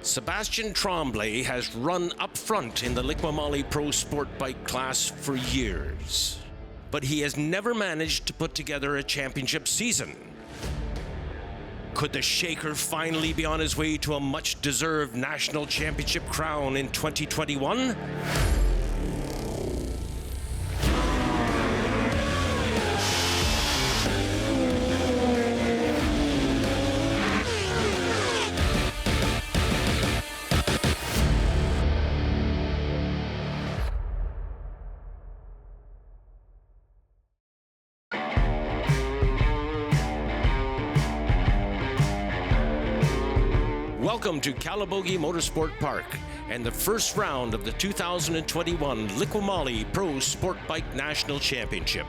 Sebastien Tremblay has run up front in the Liqui Moly Pro Sport Bike class for years, but he has never managed to put together a championship season. Could the Shaker finally be on his way to a much-deserved national championship crown in 2021? Welcome to Calabogie Motorsport Park and the first round of the 2021 Liqui Moly Pro Sport Bike National Championship.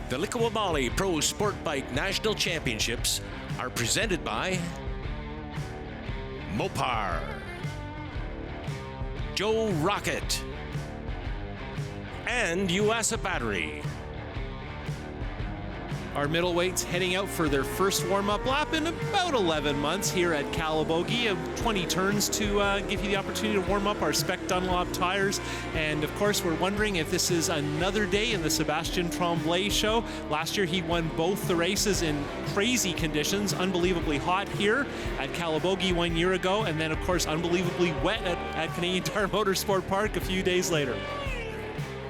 The Liqui Moly Pro Sport Bike National Championships are presented by Mopar, Joe Rocket, and USA Battery. Our middleweights heading out for their first warm-up lap in about 11 months here at Calabogie. 20 turns to give you the opportunity to warm up our Spec Dunlop tires. And of course, we're wondering if this is another day in the Sebastien Tromblay show. Last year, he won both the races in crazy conditions, unbelievably hot here at Calabogie 1 year ago, and then of course, unbelievably wet at Canadian Tire Motorsport Park a few days later.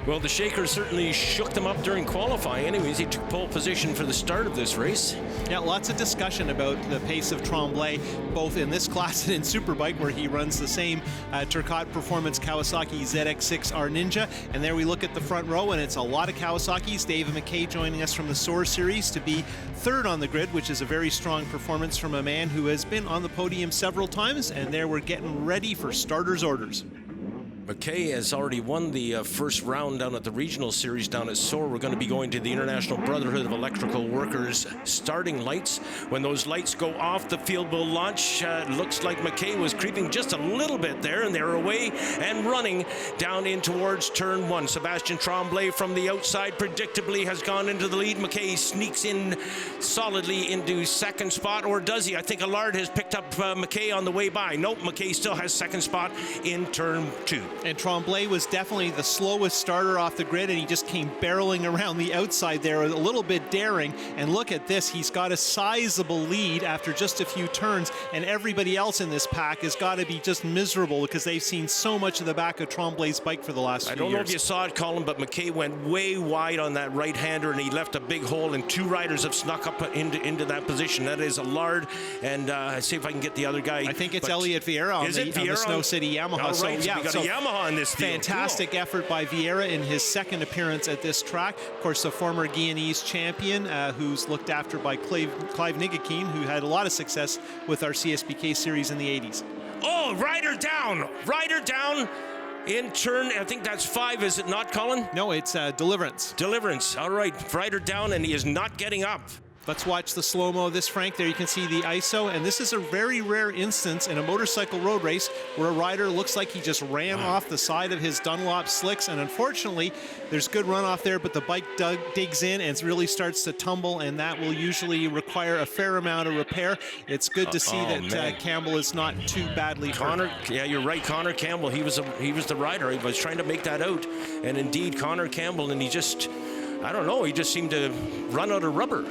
Well, the Shaker certainly shook them up during qualifying. Anyways, he took pole position for the start of this race. Yeah, lots of discussion about the pace of Tromblay, both in this class and in Superbike, where he runs the same Turcotte Performance Kawasaki ZX6R Ninja. And there we look at the front row, and it's a lot of Kawasaki's. David McKay joining us from the Soar Series to be third on the grid, which is a very strong performance from a man who has been on the podium several times. And there we're getting ready for starters' orders. McKay has already won the first round down at the regional series down at Soar. We're going to be going to the International Brotherhood of Electrical Workers starting lights. When those lights go off, the field will launch. Looks like McKay was creeping just a little bit there, and they're away and running down in towards turn one. Sebastien Tremblay from the outside predictably has gone into the lead. McKay sneaks in solidly into second spot, or does he? I think Allard has picked up McKay on the way by. Nope, McKay still has second spot in turn two. And Tromblay was definitely the slowest starter off the grid, and he just came barreling around the outside there, a little bit daring. And look at this, he's got a sizable lead after just a few turns, and everybody else in this pack has got to be just miserable because they've seen so much of the back of Tromblay's bike for the last few years. I don't know if you saw it, Colin, but McKay went way wide on that right-hander, and he left a big hole, and two riders have snuck up into that position. That is Allard, and see if I can get the other guy. I think it's Elliot Vieira on the Snow City Yamaha. All right, so yeah, we got a Yamaha on this deal. Fantastic effort by Vieira in his second appearance at this track. Of course, the former Guyanese champion who's looked after by Clive Nigakin, who had a lot of success with our CSBK series in the 80s. Oh, rider down in turn, I think that's 5, is it not, Colin? No, it's Deliverance. Deliverance, all right, rider down, and he is not getting up. Let's watch the slow-mo of this, Frank. There you can see the ISO, and this is a very rare instance in a motorcycle road race where a rider looks like he just ran off the side of his Dunlop slicks, and unfortunately, there's good runoff there, but the bike digs in and really starts to tumble, and that will usually require a fair amount of repair. It's good to see that Campbell is not too badly hurt. Yeah, you're right, Connor Campbell, he was the rider. He was trying to make that out, and indeed, Connor Campbell, and he just, I don't know, he just seemed to run out of rubber.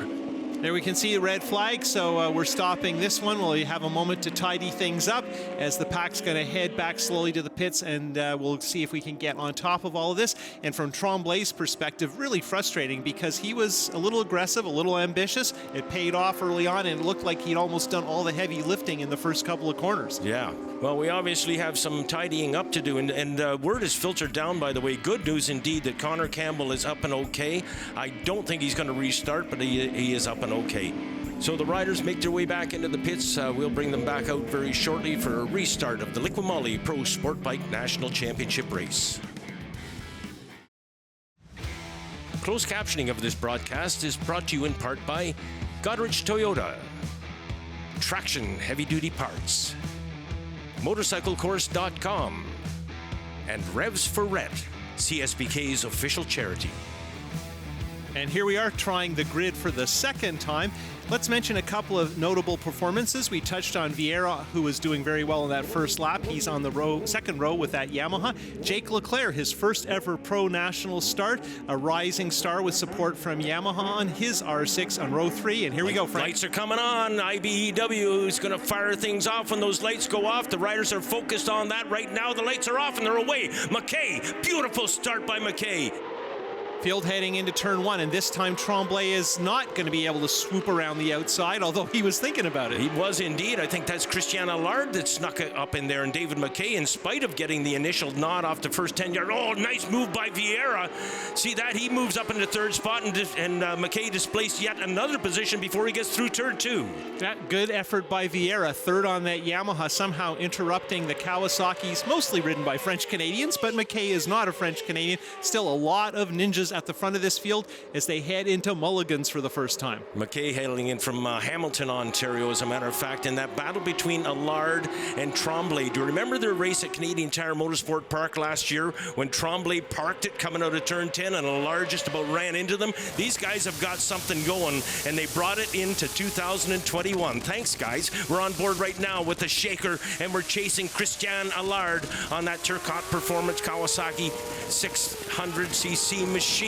There we can see a red flag, so we're stopping this one. We'll have a moment to tidy things up as the pack's going to head back slowly to the pits, and we'll see if we can get on top of all of this. And from Tromblay's perspective, really frustrating because he was a little aggressive, a little ambitious. It paid off early on, and it looked like he'd almost done all the heavy lifting in the first couple of corners. Yeah, well, we obviously have some tidying up to do, and word is filtered down, by the way. Good news indeed that Connor Campbell is up and okay. I don't think he's going to restart, but he is up and okay. So the riders make their way back into the pits. We'll bring them back out very shortly for a restart of the Liqui Moly Pro Sport Bike National Championship race. Closed captioning of this broadcast is brought to you in part by Goderich Toyota, Traction Heavy Duty Parts, MotorcycleCourse.com, and Revs for Rent, CSBK's official charity. And here we are trying the grid for the second time. Let's mention a couple of notable performances. We touched on Vieira, who was doing very well in that first lap. He's on the second row with that Yamaha. Jake Leclerc, his first ever Pro National start, a rising star with support from Yamaha on his R6 on row 3. And here we go, Frank. Lights are coming on. IBEW is going to fire things off when those lights go off. The riders are focused on that right now. The lights are off and they're away. McKay, beautiful start by McKay. Field heading into turn 1, and this time Trombley is not going to be able to swoop around the outside, although he was thinking about it. He was indeed. I think that's Christian Allard that snuck it up in there, and David McKay, in spite of getting the initial nod off the first 10-yard. Oh, nice move by Vieira. See that? He moves up into third spot, and McKay displaced yet another position before he gets through turn 2. That good effort by Vieira, third on that Yamaha, somehow interrupting the Kawasaki's, mostly ridden by French Canadians, but McKay is not a French Canadian. Still a lot of ninjas at the front of this field as they head into Mulligans for the first time. McKay hailing in from Hamilton, Ontario, as a matter of fact, in that battle between Allard and Trombley. Do you remember their race at Canadian Tire Motorsport Park last year when Trombley parked it coming out of turn 10 and Allard just about ran into them? These guys have got something going, and they brought it into 2021. Thanks, guys. We're on board right now with the shaker, and we're chasing Christian Allard on that Turcotte Performance Kawasaki 600cc machine,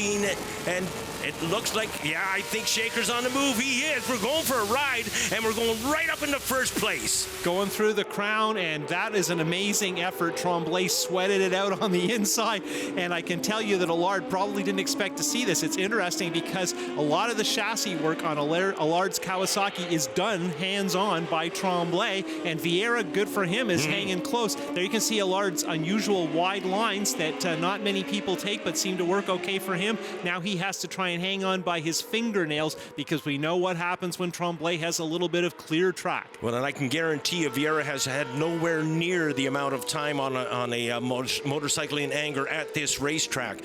and it looks like, yeah, I think Shaker's on the move. He is. We're going for a ride, and we're going right up into first place. Going through the crown, and that is an amazing effort. Tromblay sweated it out on the inside, and I can tell you that Allard probably didn't expect to see this. It's interesting because a lot of the chassis work on Allard's Kawasaki is done hands-on by Tromblay, and Vieira, good for him, is hanging close. There you can see Allard's unusual wide lines that not many people take, but seem to work okay for him. Now he has to try and hang on by his fingernails because we know what happens when Tromblay has a little bit of clear track. Well, and I can guarantee you Vieira has had nowhere near the amount of time on a motorcycle in anger at this racetrack.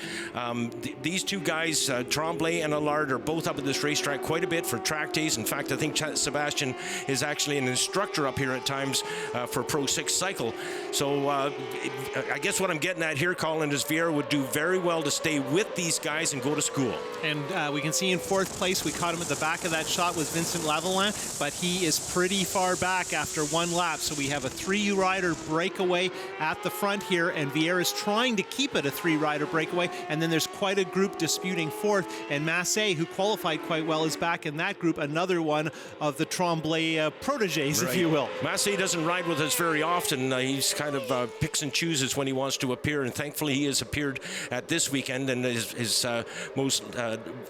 These two guys, Tromblay and Allard, are both up at this racetrack quite a bit for track days. In fact, I think Sebastien is actually an instructor up here at times for Pro 6 Cycle. So I guess what I'm getting at here, Colin, is Vieira would do very well to stay with these guys and go to school. And we can see in fourth place, we caught him at the back of that shot with Vincent Lavalin, but he is pretty far back after one lap. So we have a 3-rider breakaway at the front here, and Vieira is trying to keep it a 3-rider breakaway. And then there's quite a group disputing fourth, and Massey, who qualified quite well, is back in that group, another one of the Tromblay proteges, if you will. Massey doesn't ride with us very often. He's kind of picks and chooses when he wants to appear, and thankfully he has appeared at this weekend, and his most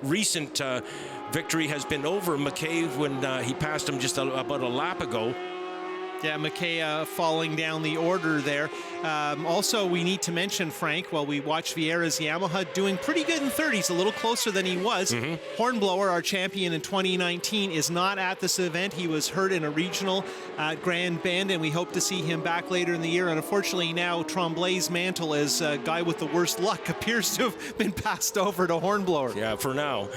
recent victory has been over McKay when he passed him just about a lap ago. Yeah, McKay falling down the order there. Also, we need to mention, Frank, while we watch Vieira's Yamaha doing pretty good in 30s, a little closer than he was. Hornblower, our champion in 2019, is not at this event. He was hurt in a regional at Grand Bend, and we hope to see him back later in the year. And unfortunately, now Tromblay's mantle as a guy with the worst luck appears to have been passed over to Hornblower. Yeah, for now.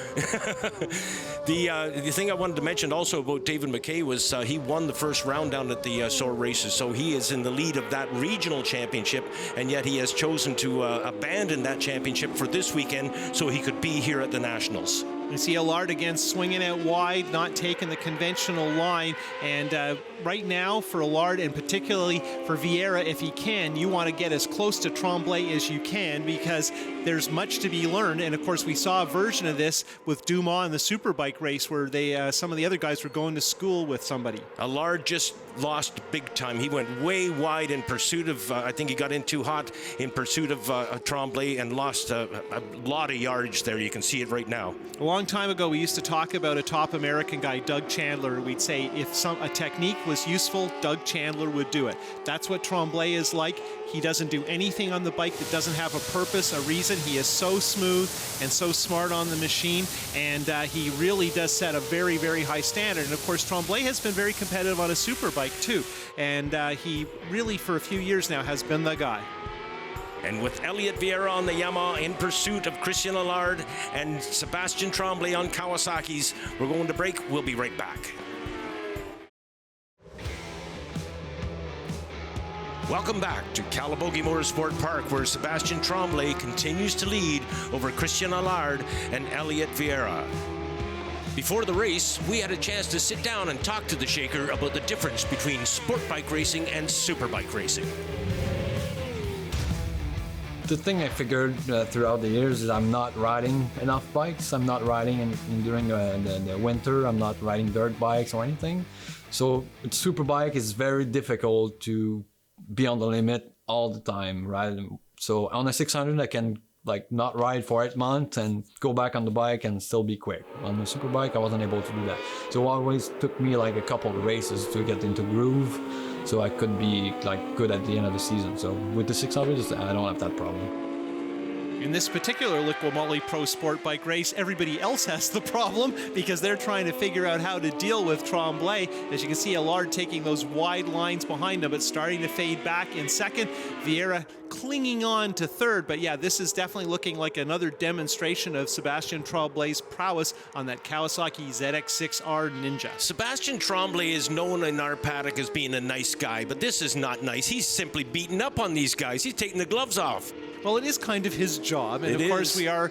The thing I wanted to mention also about David McKay was he won the first round down at the SOAR races, so he is in the lead of that regional championship, and yet he has chosen to abandon that championship for this weekend so he could be here at the Nationals. You see Allard again swinging out wide, not taking the conventional line, and right now for Allard, and particularly for Vieira, if he can, you want to get as close to Tromblay as you can because there's much to be learned. And of course we saw a version of this with Dumas in the Superbike race where they some of the other guys were going to school with somebody. Allard just lost big time. He went way wide in pursuit of, I think he got in too hot in pursuit of Tromblay and lost a lot of yardage there. You can see it right now. A long time ago, we used to talk about a top American guy, Doug Chandler. We'd say if a technique was useful, Doug Chandler would do it. That's what Tromblay is like. He doesn't do anything on the bike that doesn't have a purpose, a reason. He is so smooth and so smart on the machine, and he really does set a very, very high standard. And of course, Tromblay has been very competitive on a Superbike too, and he really, for a few years now, has been the guy. And with Elliot Vieira on the Yamaha in pursuit of Christian Allard and Sebastien Tromblay on Kawasaki's, we're going to break. We'll be right back. Welcome back to Calabogie Motorsport Park, where Sebastien Tromblay continues to lead over Christian Allard and Elliot Vieira. Before the race, we had a chance to sit down and talk to the Shaker about the difference between sport bike racing and superbike racing. The thing I figured throughout the years is I'm not riding enough bikes. I'm not riding during the winter. I'm not riding dirt bikes or anything. So superbike is very difficult to be on the limit all the time, right? So on a 600, I can not ride for 8 months and go back on the bike and still be quick. On the superbike, I wasn't able to do that. So it always took me a couple of races to get into groove, so I could be good at the end of the season. So with the 600, I don't have that problem. In this particular Liqui Moly Pro Sport Bike race, everybody else has the problem because they're trying to figure out how to deal with Tromblay. As you can see, Allard taking those wide lines behind him, but starting to fade back in second. Vieira clinging on to third, but yeah, this is definitely looking like another demonstration of Sebastien Tromblay's prowess on that Kawasaki ZX6R Ninja. Sebastien Trombley is known in our paddock as being a nice guy, but this is not nice. He's simply beating up on these guys. He's taking the gloves off. Well, it is kind of his job, and of course we are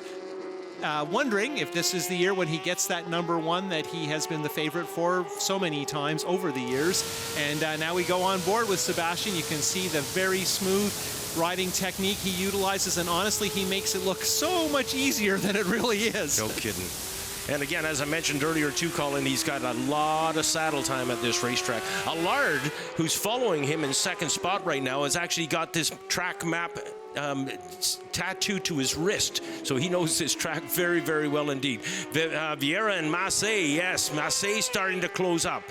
wondering if this is the year when he gets that #1 that he has been the favorite for so many times over the years. And now we go on board with Sebastien. You can see the very smooth riding technique he utilizes, and honestly, he makes it look so much easier than it really is. No kidding. And again, as I mentioned earlier too, Colin, he's got a lot of saddle time at this racetrack. Allard, who's following him in second spot right now, has actually got this track map tattooed to his wrist, so he knows this track very, very well indeed. Vieira and Massey, yes, Massey starting to close up.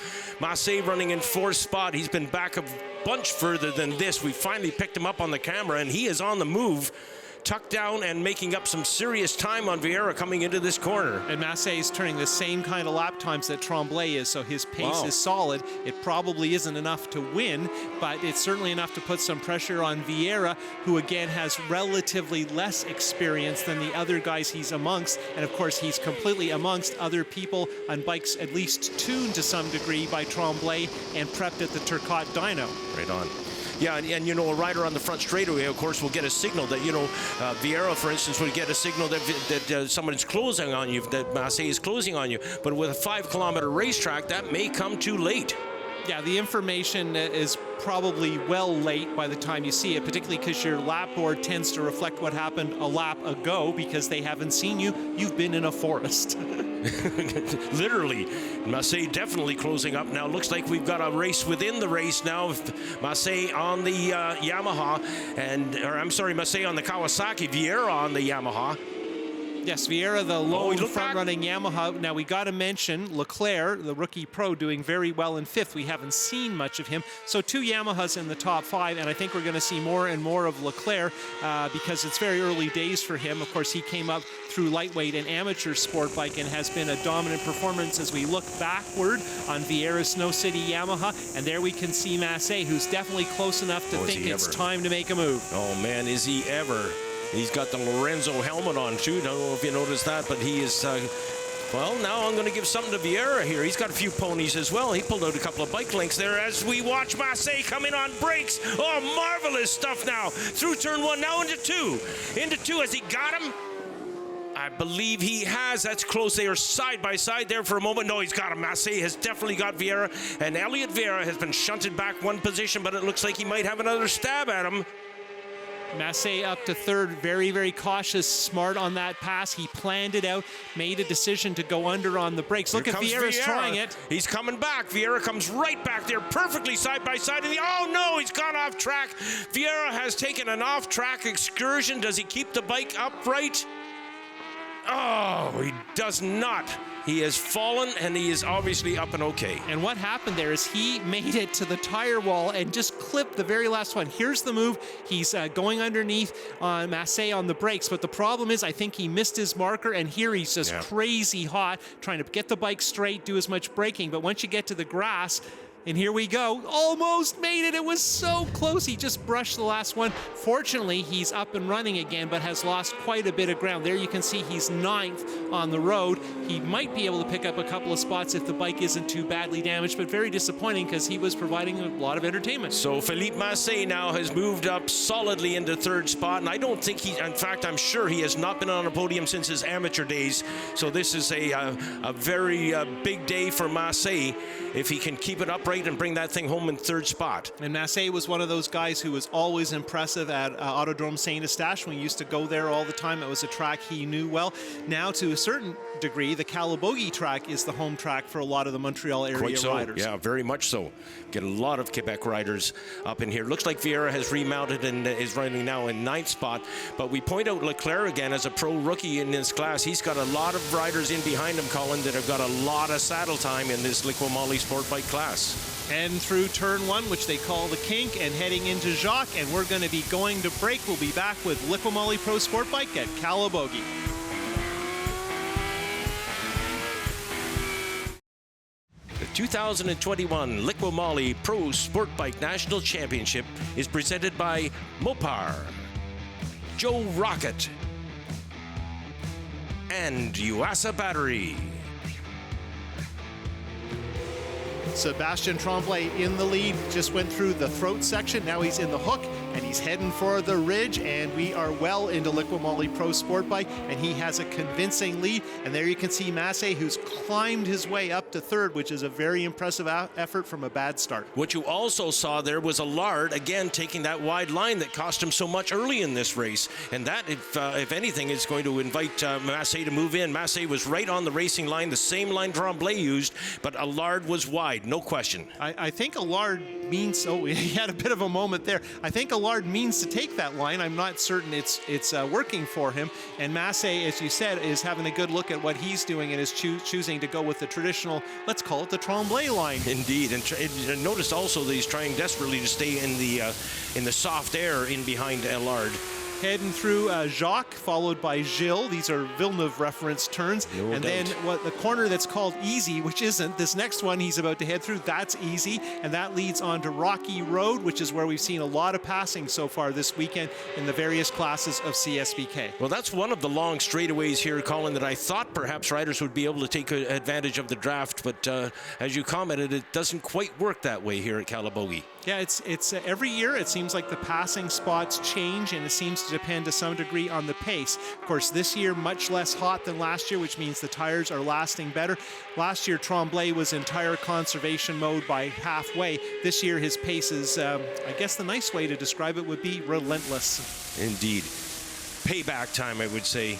Massey running in fourth spot. He's been back a bunch further than this. We finally picked him up on the camera, and he is on the move, tucked down and making up some serious time on Vieira coming into this corner. And Massey is turning the same kind of lap times that Tromblay is, so his pace is solid. It probably isn't enough to win, but it's certainly enough to put some pressure on Vieira, who again has relatively less experience than the other guys he's amongst. And of course, he's completely amongst other people on bikes at least tuned to some degree by Tromblay and prepped at the Turcotte dyno. Right on. Yeah, and you know, a rider on the front straightaway, of course, will get a signal that, Vieira, for instance, would get a signal that someone's closing on you, that Massey is closing on you. But with a 5-kilometer racetrack, that may come too late. Yeah, the information is probably well late by the time you see it, particularly because your lap board tends to reflect what happened a lap ago because they haven't seen you. You've been in a forest. Literally. Massey definitely closing up now. Looks like we've got a race within the race now. Massey on the Yamaha, Massey on the Kawasaki, Vieira on the Yamaha. Yes, Vieira, the lone front-running Yamaha. Now, we got to mention Leclerc, the rookie pro, doing very well in fifth. We haven't seen much of him. So 2 Yamahas in the top 5, and I think we're going to see more and more of Leclerc because it's very early days for him. Of course, he came up through lightweight and amateur sport bike and has been a dominant performance as we look backward on Vieira's Snow City Yamaha. And there we can see Massey, who's definitely close enough to think it's time to make a move. Oh, man, is he ever. He's got the Lorenzo helmet on, too. I don't know if you noticed that, but he is... well, now I'm going to give something to Vieira here. He's got a few ponies as well. He pulled out a couple of bike links there as we watch Massey come in on brakes. Oh, marvelous stuff now. Through turn 1, now into 2. Into 2, has he got him? I believe he has. That's close. They are side by side there for a moment. No, he's got him. Massey has definitely got Vieira. And Elliot Vieira has been shunted back one position, but it looks like he might have another stab at him. Massey up to third, very, very cautious, smart on that pass. He planned it out, made a decision to go under on the brakes. Look at Vieira's trying it. He's coming back. Vieira comes right back there, perfectly side by side. Oh no, he's gone off track. Vieira has taken an off-track excursion. Does he keep the bike upright? Oh, he does not. He has fallen, and he is obviously up and okay. And what happened there is he made it to the tire wall and just clipped the very last one. Here's the move. He's going underneath on Massey on the brakes, but the problem is I think he missed his marker, and here he's just crazy hot, trying to get the bike straight, do as much braking. But once you get to the grass, And here we go. Almost made it. It was so close. He just brushed the last one. Fortunately, he's up and running again, but has lost quite a bit of ground. There you can see he's 9th on the road. He might be able to pick up a couple of spots if the bike isn't too badly damaged, but very disappointing because he was providing a lot of entertainment. So Philippe Massé now has moved up solidly into 3rd spot, and I don't think in fact, I'm sure he has not been on a podium since his amateur days. So this is a very big day for Massé if he can keep it upright and bring that thing home in 3rd spot. And Massé was one of those guys who was always impressive at Autodrome Saint-Eustache. When he used to go there all the time, it was a track he knew well. Now, to a certain degree, the Calabogie track is the home track for a lot of the Montreal area Quite so. riders. Yeah, very much so. Get a lot of Quebec riders up in here. Looks like Vieira has remounted and is riding now in 9th spot. But we point out Leclerc again as a pro rookie in this class. He's got a lot of riders in behind him, Colin, that have got a lot of saddle time in this Liqui Moly sport bike class. Heading through turn 1, which they call the kink, and heading into Jacques, and we're going to be going to break. We'll be back with Liqui Moly Pro Sport Bike at Calabogie. The 2021 Liqui Moly Pro Sport Bike National Championship is presented by Mopar, Joe Rocket, and Yuasa Battery. Sebastien Tremblay in the lead, just went through the throat section. Now he's in the hook and he's heading for the ridge, and we are well into Liqui Moly Pro Sport Bike, and he has a convincing lead. And there you can see Massé, who's climbed his way up to 3rd, which is a very impressive effort from a bad start. What you also saw there was Allard again taking that wide line that cost him so much early in this race, and that, if anything, is going to invite Massé to move in. Massé was right on the racing line, the same line Tromblay used, but Allard was wide, no question. I think Allard means, oh, he had a bit of a moment there. I think Allard means to take that line. I'm not certain it's working for him. And Massé, as you said, is having a good look at what he's doing and is choosing to go with the traditional, let's call it the Tromblay line. Indeed, and notice also that he's trying desperately to stay in the soft air in behind Allard. Heading through Jacques, followed by Gilles. These are Villeneuve reference turns. No and doubt. then the corner that's called Easy, which isn't. This next one he's about to head through, that's Easy. And that leads on to Rocky Road, which is where we've seen a lot of passing so far this weekend in the various classes of CSBK. Well, that's one of the long straightaways here, Colin, that I thought perhaps riders would be able to take advantage of the draft. But as you commented, it doesn't quite work that way here at Calabogie. Yeah, it's every year it seems like the passing spots change, and it seems to depend to some degree on the pace. Of course, this year much less hot than last year, which means the tires are lasting better. Last year Tromblay was in tire conservation mode by halfway. This year his pace is, I guess the nice way to describe it would be relentless. Indeed. Payback time, I would say.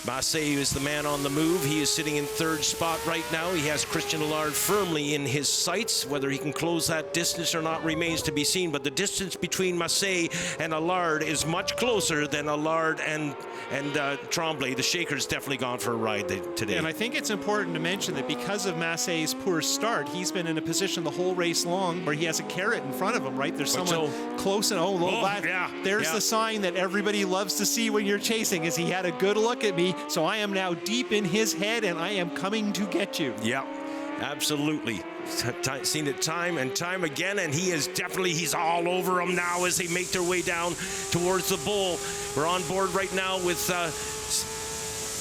Massé is the man on the move. He is sitting in 3rd spot right now. He has Christian Allard firmly in his sights. Whether he can close that distance or not remains to be seen, but the distance between Massé and Allard is much closer than Allard and Tromblay. The Shaker's definitely gone for a ride today. And I think it's important to mention that because of Massé's poor start, he's been in a position the whole race long where he has a carrot in front of him, right? There's someone close and there's the sign that everybody loves to see when you're chasing, is he had a good look at me, so I am now deep in his head and I am coming to get you. Yeah, absolutely. Seen it time and time again, and he's all over them now as they make their way down towards the bowl. We're on board right now with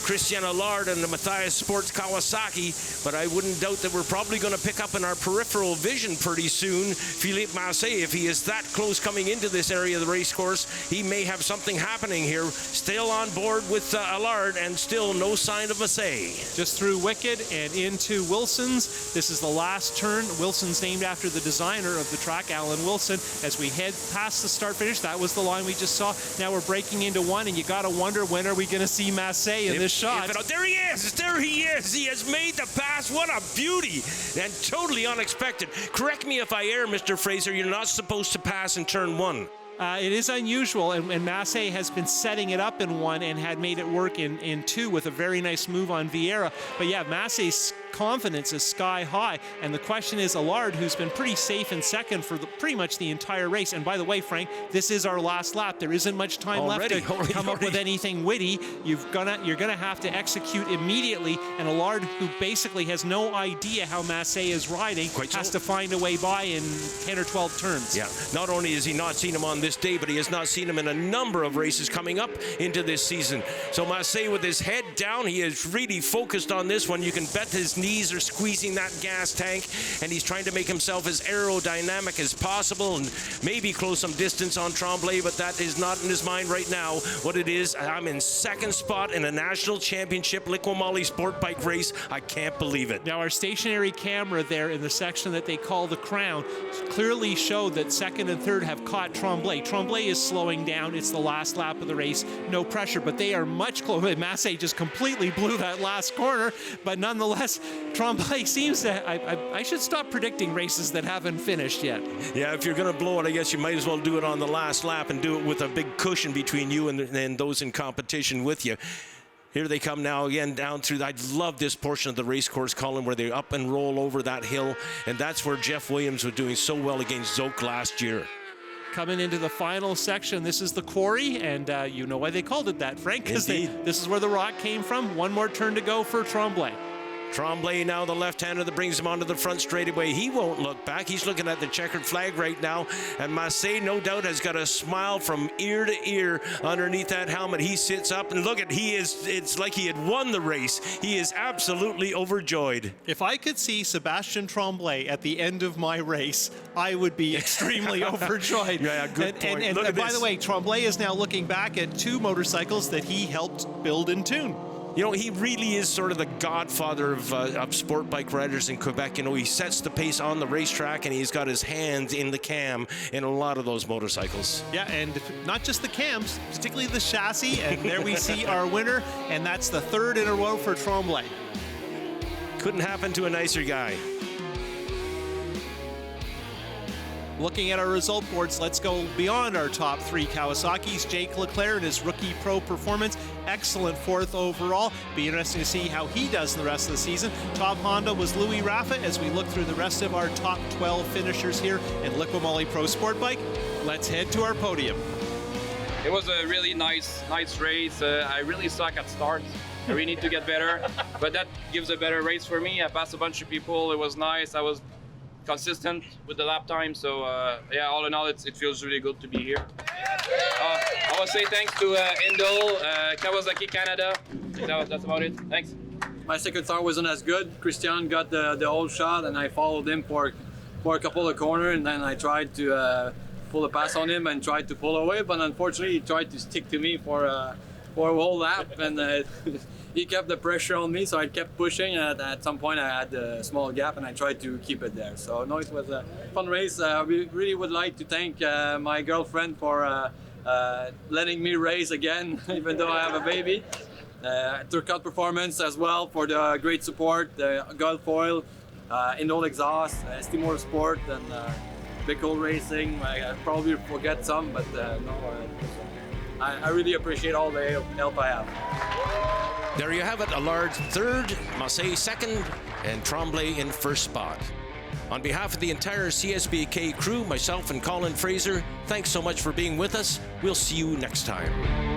Christian Allard and the Matthias Sports Kawasaki, but I wouldn't doubt that we're probably going to pick up in our peripheral vision pretty soon Philippe Massé. If he is that close coming into this area of the race course, he may have something happening here. Still on board with Allard, and still no sign of Massé. Just through Wicked and into Wilson's. This is the last turn. Wilson's named after the designer of the track, Alan Wilson. As we head past the start finish, that was the line we just saw. Now we're breaking into one, and you got to wonder, when are we going to see Massé in this shot? There he is! There he is! He has made the pass. What a beauty! And totally unexpected. Correct me if I err, Mr. Fraser. You're not supposed to pass in turn 1. It is unusual, and Massé has been setting it up in 1 and had made it work in 2 with a very nice move on Vieira. But yeah, Massé's confidence is sky high. And the question is, Allard, who's been pretty safe in second for pretty much the entire race. And by the way, Frank, this is our last lap. There isn't much time left to come up with anything witty. You're gonna have to execute immediately. And Allard, who basically has no idea how Massey is riding, has to find a way by in 10 or 12 turns. Yeah, not only has he not seen him on this day, but he has not seen him in a number of races coming up into this season. So Massey, with his head down, he is really focused on this one. You can bet his knees are squeezing that gas tank, and he's trying to make himself as aerodynamic as possible and maybe close some distance on Trombley, but that is not in his mind right now. What it is, I'm in second spot in a national championship Liqui Moly sport bike race. I can't believe it. Now, our stationary camera there in the section that they call the crown clearly showed that second and third have caught Trombley. Trombley is slowing down. It's the last lap of the race. No pressure, but they are much closer. Massey just completely blew that last corner, but nonetheless, Trombley seems to... I should stop predicting races that haven't finished yet. Yeah, if you're going to blow it, I guess you might as well do it on the last lap and do it with a big cushion between you and those in competition with you. Here they come now again down through. I love this portion of the race course, Colin, where they up and roll over that hill, and that's where Jeff Williams was doing so well against Zoke last year. Coming into the final section, this is the quarry, and you know why they called it that, Frank, because this is where the rock came from. One more turn to go for Trombley. Trombley now the left-hander that brings him onto the front straightaway. He won't look back. He's looking at the checkered flag right now. And Massey, no doubt, has got a smile from ear to ear underneath that helmet. He sits up and look at, it's like he had won the race. He is absolutely overjoyed. If I could see Sebastien Tromblay at the end of my race, I would be extremely overjoyed. Yeah, good point. And by the way, Tromblay is now looking back at 2 motorcycles that he helped build and tune. You know, he really is sort of the godfather of sport bike riders in Quebec. You know, he sets the pace on the racetrack, and he's got his hands in the cam in a lot of those motorcycles. Yeah, and not just the cams, particularly the chassis. And there we see our winner, and that's the 3rd in a row for Trombley. Couldn't happen to a nicer guy. Looking at our result boards, let's go beyond our top 3 Kawasaki's. Jake Leclerc in his rookie pro performance, excellent 4th overall. Be interesting to see how he does in the rest of the season. Top Honda was Louis Rafa. As we look through the rest of our top 12 finishers here in Liqui Moly Pro Sport Bike, let's head to our podium. It was a really nice race. I really suck at starts. I really need to get better, but that gives a better race for me. I passed a bunch of people. It was nice. I was consistent with the lap time, so yeah, all in all, it feels really good to be here. I want to say thanks to Indol, Kawasaki Canada. That's about it. Thanks. My second start wasn't as good. Christian got the whole shot, and I followed him for a couple of corners, and then I tried to pull a pass on him and tried to pull away, but unfortunately he tried to stick to me for a whole lap, and he kept the pressure on me, so I kept pushing, and at some point I had a small gap, and I tried to keep it there. So no, it was a fun race. We really would like to thank my girlfriend for letting me race again, even though I have a baby. Turcotte Performance as well for the great support, the Gulf Oil, Indol Exhaust, ST Motorsport, and Bickle Racing. I probably forget some, but I really appreciate all the help I have. There you have it, Allard 3rd, Massey 2nd, and Trombley in 1st spot. On behalf of the entire CSBK crew, myself and Colin Fraser, thanks so much for being with us. We'll see you next time.